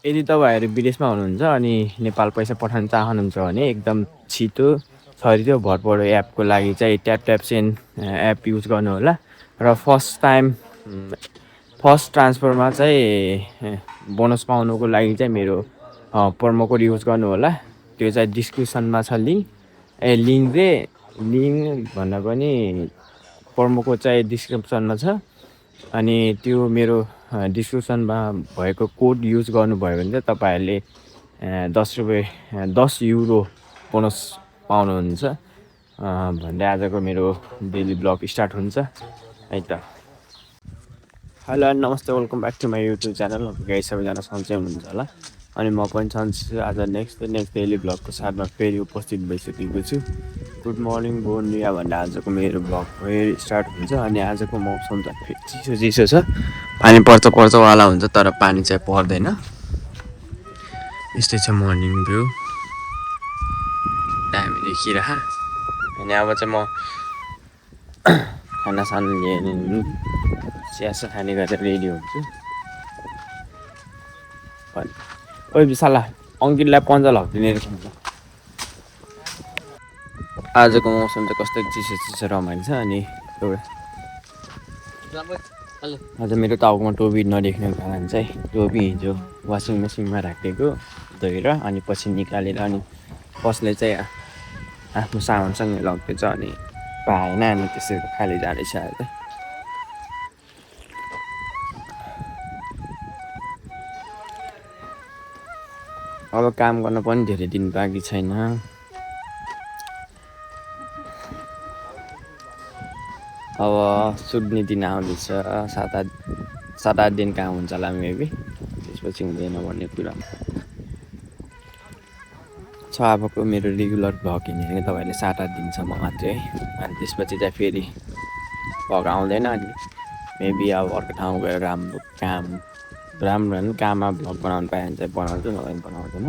यदि तपाईँहरू विदेशमा हुनुहुन्छ अनि नेपाल पैसा पठाउन चाहनुहुन्छ भने एकदम छिटो छरितो भरपर्दो एपको लागि चाहिँ ट्याप सेन्ड एप युज गर्नु होला र फर्स्ट ट्रान्सफरमा चाहिँ बोनस पाउनुको लागि चाहिँ मेरो प्रोमो कोड युज गर्नु होला। त्यो चाहिँ डिस्क्रिप्सनमा छ लिङ्क भन्दा पनि प्रोमो कोड चाहिँ डिस्क्रिप्सनमा छ। अनि त्यो मेरो डिस्क्रिप्सनमा भएको कोड युज गर्नुभयो भने चाहिँ तपाईँहरूले 10 युरो बोनस पाउनुहुन्छ भन्दै आजको मेरो डेली ब्लग स्टार्ट हुन्छ है त। हेलो नमस्ते, welcome back to my YouTube channel. Guys सबैजना सन्चै हुनुहुन्छ होला अनि म पनि सन्चै छु। आज नेक्स्ट डेली ब्लगको साथमा फेरि उपस्थित भइसकेको छु। गुड मर्निङ बोन्डिया भन्दा आजको मेरो ब्लग फेरि स्टार्ट हुन्छ। अनि आजको मौसम त फेरि चिसो छ, पानी पर्छवाला हुन्छ तर पानी चाहिँ पर्दैन। यस्तै छ मर्निङ भ्यू, दामी देखिरह। अनि अब चाहिँ म खानासाना लिएर चियासा खाने गरेर रेडी हुन्छु। ओइ विशाला अङ्कितलाई पन्जा लगिदिने रहेछ। आजको मौसम चाहिँ कस्तो चिसो रमाइलो छ। अनि आज मेरो टाउकोमा टोपी नदेख्ने कारण चाहिँ टोपी हिजो वासिङ मेसिनमा राखेको धोएर अनि पछि निकालेर अनि कसले चाहिँ आफ्नो सामानसँगै लगिदिएछ अनि पाएन। अनि त्यसरी खाली जाँदैछ अहिले। अब काम गर्न पनि धेरै दिन बाँकी छैन। अब सुत्ने दिन आउँदैछ, 7-8 दिन काम हुन्छ होला मेबी, त्यसपछि हुँदैन भन्ने कुरा छ। अबको मेरो रेगुलर भ्लग हिँडेको तपाईँले 7-8 दिनसम्म मात्रै है। अनि त्यसपछि चाहिँ फेरि भ्लग आउँदैन। अनि मेबी अब अर्को ठाउँ गएर राम्रो काममा भ्लग बनाउनु पायो भने चाहिँ बनाउँछु, नभए बनाउँदैन।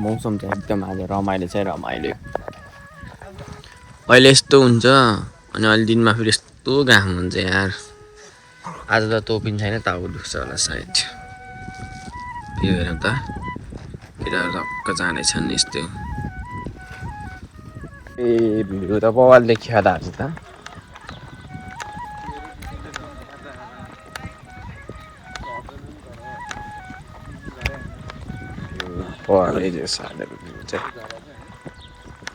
मौसम चाहिँ एकदम आज रमाइलो चाहिँ रमाइलो। अहिले यस्तो हुन्छ अनि अहिले दिनमा फेरि यस्तो घाम हुन्छ यार। आज त तोपिन छैन, टाउको दुख्छ होला सायद। यो हेर त केटाहरू टक्क जाँदैछन् यस्तो। ए भिडियो त बवाल देखियो त आज त।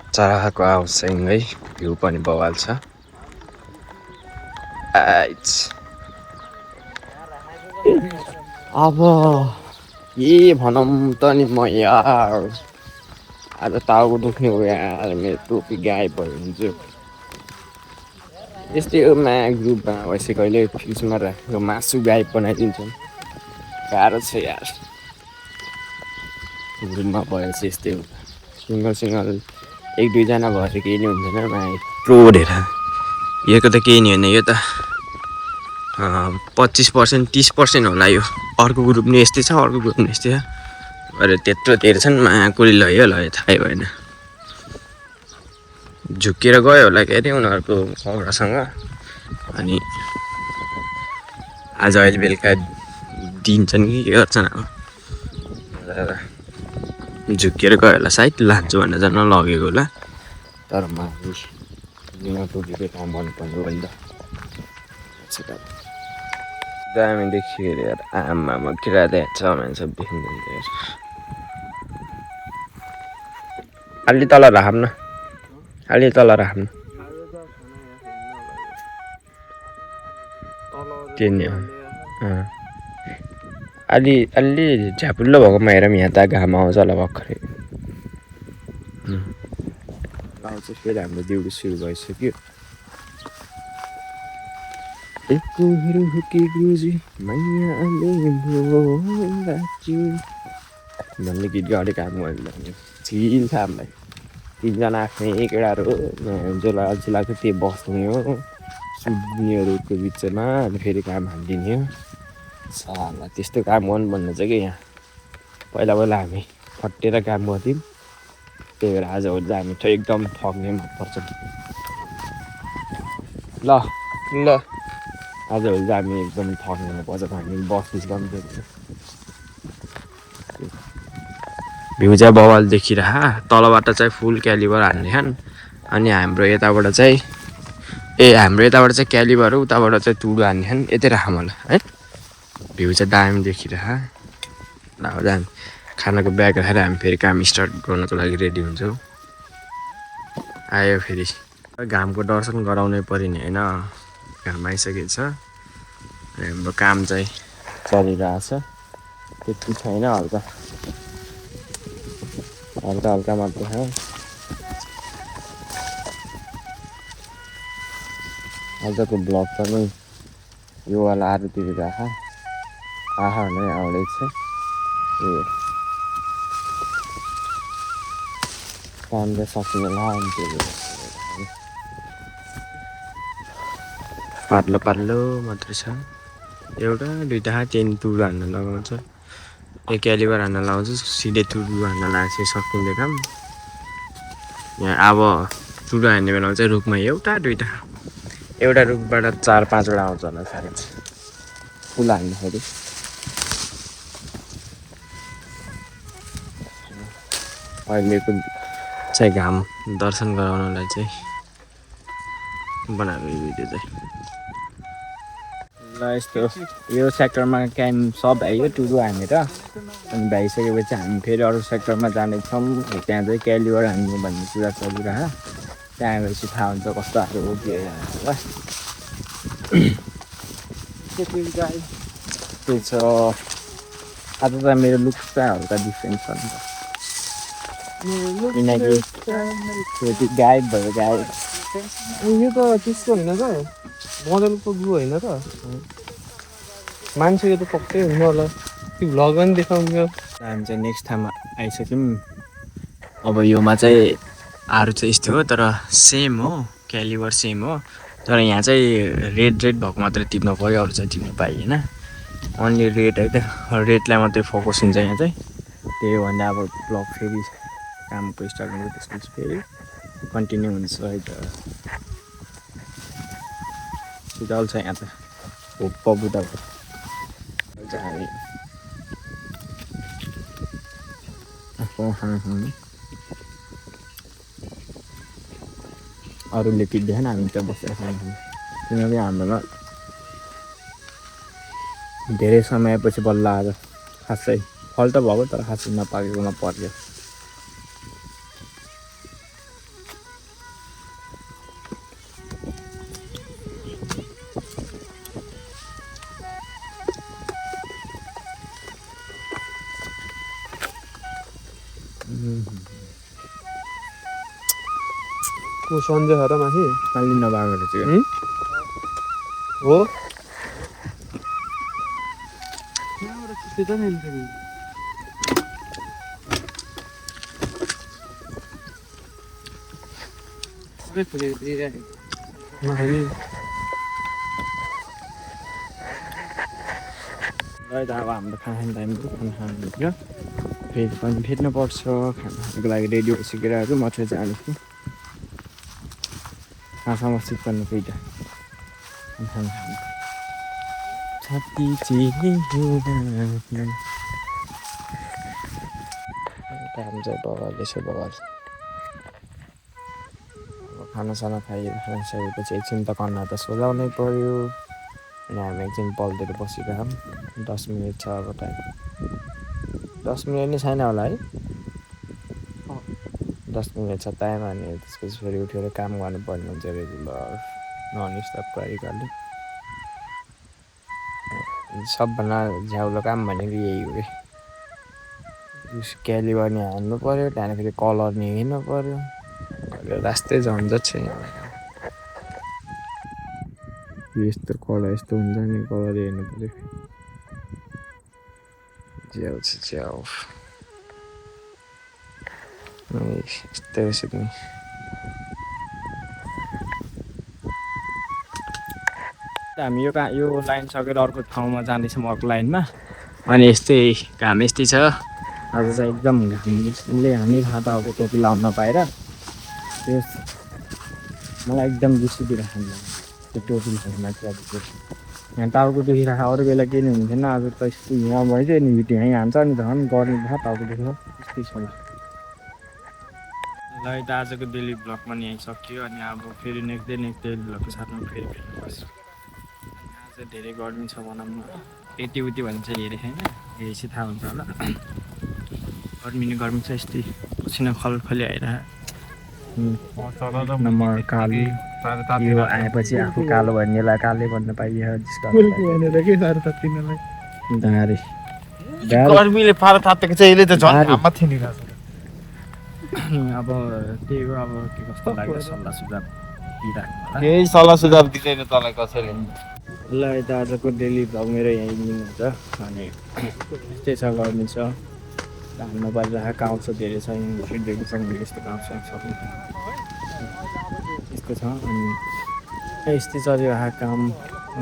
चराको आवाजसँगै भ्यू पनि बवाल छ। अब के भनौँ त नि म यार, आज टाउको दुख्ने हो यार। मेरो टोपी गायब भयो हुन्छ। यस्तै हो माया ग्रुपमा भएपछि कहिले फ्रिजमा राखेको मासु गायब बनाइदिन्छन्। गाह्रो छ यार, ग्रुपमा भएपछि यस्तै हो। सिङ्गल 1-2जना भएर केही नि हुँदैन। माया रोडेर योको त केही नि होइन। यो त 25% 30% होला। यो अर्को ग्रुप नि यस्तै छ, अर्को ग्रुप नि यस्तै छ। अरे त्यत्रो तेर्छन् मायाकुरी लैयो थाहै भएन। झुक्किएर गयो होला के अरे उनीहरूको खबरसँग। अनि आज अहिले बेलुका दिन्छन् कि के गर्छन् अब। झुक्किएर गयो होला सायद, लान्छु भनेर झन् लगेको होला। तर टोपीको काम भन्नुपर्ने हो नि त। दामी देखियो अरे यार। आमामा किरा छ मान्छे देखिँदैन यार। अलि तल राख्नु, अलि तल राख्नु। त्यही हो। अलि झ्यापुल्लो भएकोमा हेरौँ। यहाँ त घाम आउँछ होला भर्खरै। आउँछ फेरि हाम्रो ड्युटी सुरु भइसक्यो। भन्ने गीत गाउँदै काम गर्नु चिल छ हामीलाई। 3जना आफ्नै केटाहरू जसलाई अल्छी लाग्छ त्यो बस्ने हो, सुत्नेहरूको बिचमा। अनि फेरि काम हालिदिने हो। साला त्यस्तो काम गर्नु भन्नु छ कि यहाँ। पहिला हामी खटेर काम गर्थ्यौँ, त्यही भएर आजभोलि चाहिँ हामी एकदम थक्ने पर्छ। ल आजभोलि चाहिँ हामी एकदम थक्नु पर्छ हामी बस गर्नु भ्यू चाहिँ बवाल देखिरह तलबाट चाहिँ फुल क्यालिबर हान्ने खान अनि हाम्रो यताबाट चाहिँ क्यालिबर हो उताबाट चाहिँ तुडो हान्ने खान यतै राख मलाई है भ्यू चाहिँ दामी देखिरह हामी खानाको ब्याग राखेर हामी फेरि काम स्टार्ट गर्नको लागि रेडी हुन्छौँ आयो फेरि घामको दर्शन गराउनै पर्यो नि होइन घाम आइसकेको छ हाम्रो काम चाहिँ चलिरहेछ त्यति छैन हल्का मात्र छ आजको ब्लग पनि यो वाला आरतिर राख आहा नै आउँदैछ काम चाहिँ सकिने पातलो मात्रै छ एउटा दुईवटा त्यहाँदेखि तुडो हान्न लगाउँछ एक क्यालिबर हान्न लगाउँछ सिधै तुडो हान्न लगाएको चाहिँ सकिँदै काम यहाँ अब तुडो हान्ने बेलामा चाहिँ रुखमा एउटा रुखबाट 4-5वटा आउँछ होला सायद फुल हान्दाखेरि अहिलेको चाहिँ घाम दर्शन गराउनलाई चाहिँ बनाएको यो भिडियो चाहिँ ल यस्तो यो सेक्टरमा क्याम्प सब भ्याइयो टुडो हानेर अनि भ्याइसकेपछि हामी फेरि अरू सेक्टरमा जानेछौँ त्यहाँ चाहिँ क्यालिबर हान्ने भन्ने कुरा चलिरह त्यहाँ गएपछि थाहा हुन्छ कस्तोहरू हो के ल त्यही छ आज त मेरो लुक चाहिँ हल्का डिफ्रेन्ट छ नि त किनकि गायब भयो गायब यो त त्यस्तो होइन त मोडलको भ्यू होइन त मान्छेको त पक्कै हुनु होला त्यो भ्लग पनि देखाउनु हामी चाहिँ नेक्स्ट ठाउँमा आइसक्यौँ अब योमा चाहिँ आरू चाहिँ यस्तो हो तर सेम हो क्यालिबर सेम हो तर यहाँ चाहिँ रेड भएको मात्रै टिप्नु पऱ्यो अरू चाहिँ टिप्नु पाइएन अन्ली रेड है त रेडलाई मात्रै फोकस हुन्छ यहाँ चाहिँ त्यही हो भने अब ब्लग फेरि कामको स्टार्ट हुन्छ त्यसपछि फेरि कन्टिन्यू हुन्छ है त शीतल छ यहाँ त पबुदाको हामी आफ्नो खाना खानु अरूले टिप्दैन हामी त बसेर खाना खानु किनकि हाम्रोमा धेरै समयपछि बल्ल आज खासै फल त भएको तर खासै नपाकेकोमा पर्यो को सन्जय हर माथि अलि नभएको चाहिँ हो अब हाम्रो खाना टाइम खाना खानु फेरि पनि फेर्नुपर्छ खाना खानुको लागि रेडी भइसकेर म चाहिँ जानेछु खानासँग सिट गर्नु त्यही खाना खानु छाती काम चाहिँ बगाल्दैछ बगाल खानासाना खाइसकेपछि एकछिन त कन्ना त सोझाउनै पऱ्यो अनि हामी एकछिन पल्टेर बसिरहौँ 10 मिनट छ अब टाइम 10 मिनट नै छैन होला है 10 मिनट छ टाइम अनि त्यसपछि फेरि उठेर काम गर्नुपर्ने हुन्छ रेगुलर नन स्टप गरिकन सबभन्दा झ्याउलो काम भनेको यही हो कि क्यालिबर नि हान्नु पऱ्यो त्यहाँदेखि फेरि कलर नि हेर्नु पऱ्यो रास्तै झन्झट छ यस्तो कलर यस्तो हुन्छ नि कलर हेर्नु पऱ्यो झ्याउ छ झ्याउ यस्तै रहेछ नि हामी यो लाइन सकेर अर्को ठाउँमा जाँदैछौँ अर्को लाइनमा अनि यस्तै घाम यस्तै छ आज चाहिँ एकदम घामले हामी खाताको टोपी लाउन नपाएर त्यस मलाई एकदम रिस उठिरहेको त्यो टोपी लाउन चाहिँ यहाँ टाउको दुखिरहेको अरू बेला केही नै हुन्थेन आज त यस्तो यहाँ भइदियो नि भिडियो यहीँ हान्छ नि झन् गर्ने थाहा टाउको दुखेर यस्तै छ ल त आजको डेली ब्लग पनि यहीँ सकियो अनि अब फेरि नेक्स्ट डे डेली ब्लगको साथमा फेरि भेट्नुपर्छ। आज धेरै गर्मी छ भनौँ न, यति उति भने चाहिँ हेरेँ होइन, हेरेपछि थाहा हुन्छ होला। गर्मी छ यस्तै पसिना खलखली आइरहेको नम्बर कालो यो आएपछि आफू कालो भन्नेलाई कालै भन्न पाइयो गर्मीले पारा तातेको चाहिँ यसले त झन् घाममा थियो नि अब त्यही हो, अब के कस्तो लाग्यो सल्लाह सुझाव दिइराख्नु। केही सल्लाह सुझाव दिँदैन तँलाई कसैले। ल यता आजको डेली भ्लग मेरो यहीँ हुन्छ अनि यस्तै छ, गर्मी छ, हाल्नु परिरहेको काम छ धेरै छ, देखि सक्ने यस्तो काम छ सक्नु यस्तो छ। अनि यस्तै चलिरहेको काम,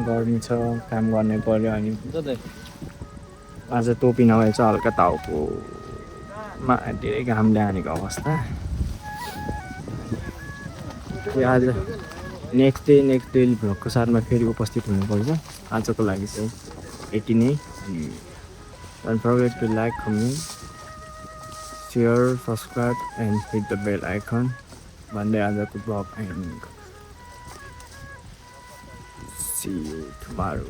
गर्मी छ, काम गर्नै पऱ्यो। अनि आज टोपी नभए चाहिँ हल्का टाउकोमा धेरै घामले हानेको अवस्था। आज नेक्स्ट डेली भ्लगको साथमा फेरि उपस्थित हुनुपर्छ। आजको लागि चाहिँ यति नै। Don't forget to like, comment, share, subscribe and hit the bell icon भन्दै आजको blog and see you tomorrow.